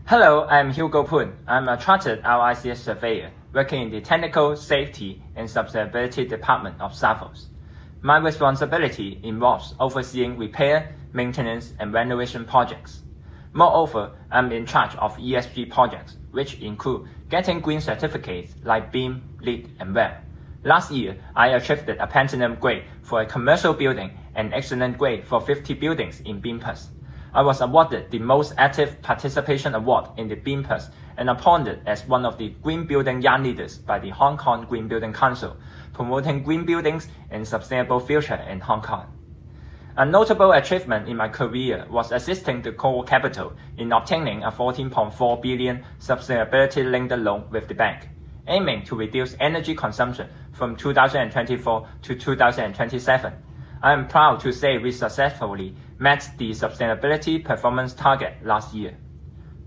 Hello, I'm Hugo Poon. I'm a chartered RICS surveyor working in the Technical Safety and Sustainability Department of Savills. My responsibility involves overseeing repair, maintenance, and renovation projects. Moreover, I'm in charge of ESG projects, which include getting green certificates like BEAM, LEED, and WELL. Last year, I achieved a Platinum grade for a commercial building and excellent grade for 50 buildings in BEAM+. I was awarded the Most Active Participation Award in the BEAM+ and appointed as one of the Green Building Young Leaders by the Hong Kong Green Building Council, promoting green buildings and sustainable future in Hong Kong. A notable achievement in my career was assisting the Core Capital in obtaining a 14.4 billion sustainability-linked loan with the bank, aiming to reduce energy consumption from 2024 to 2027. I am proud to say we successfully met the sustainability performance target last year.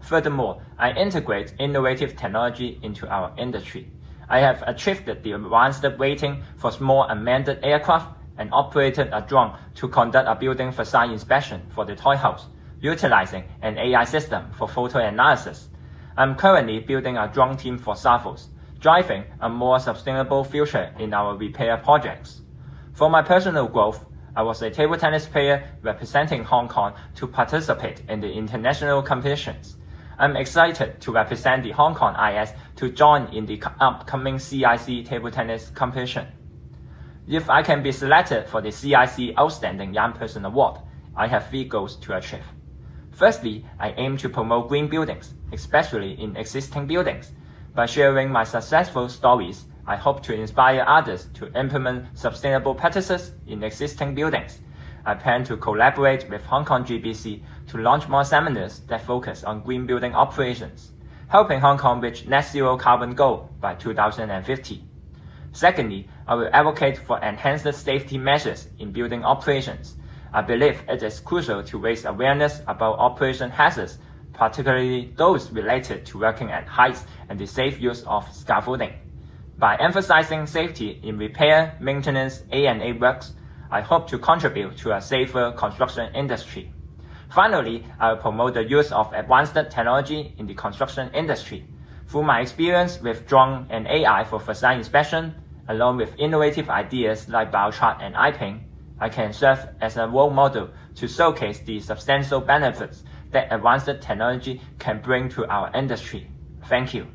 Furthermore, I integrate innovative technology into our industry. I have achieved the advanced rating for small unmanned aircraft and operated a drone to conduct a building facade inspection for the Toy House, utilizing an AI system for photo analysis. I'm currently building a drone team for Savills, driving a more sustainable future in our repair projects. For my personal growth, I was a table tennis player representing Hong Kong to participate in the international competitions. I'm excited to represent the Hong Kong IS to join in the upcoming CIC table tennis competition. If I can be selected for the CIC Outstanding Young Person Award, I have 3 goals to achieve. Firstly, I aim to promote green buildings, especially in existing buildings. By sharing my successful stories, I hope to inspire others to implement sustainable practices in existing buildings. I plan to collaborate with Hong Kong GBC to launch more seminars that focus on green building operations, helping Hong Kong reach net zero carbon goal by 2050. Secondly, I will advocate for enhanced safety measures in building operations. I believe it is crucial to raise awareness about operation hazards, particularly those related to working at heights and the safe use of scaffolding. By emphasizing safety in repair, maintenance, A&A works, I hope to contribute to a safer construction industry. Finally, I will promote the use of advanced technology in the construction industry. Through my experience with drone and AI for facade inspection, along with innovative ideas like biochar and iPaint, I can serve as a role model to showcase the substantial benefits that advanced technology can bring to our industry. Thank you.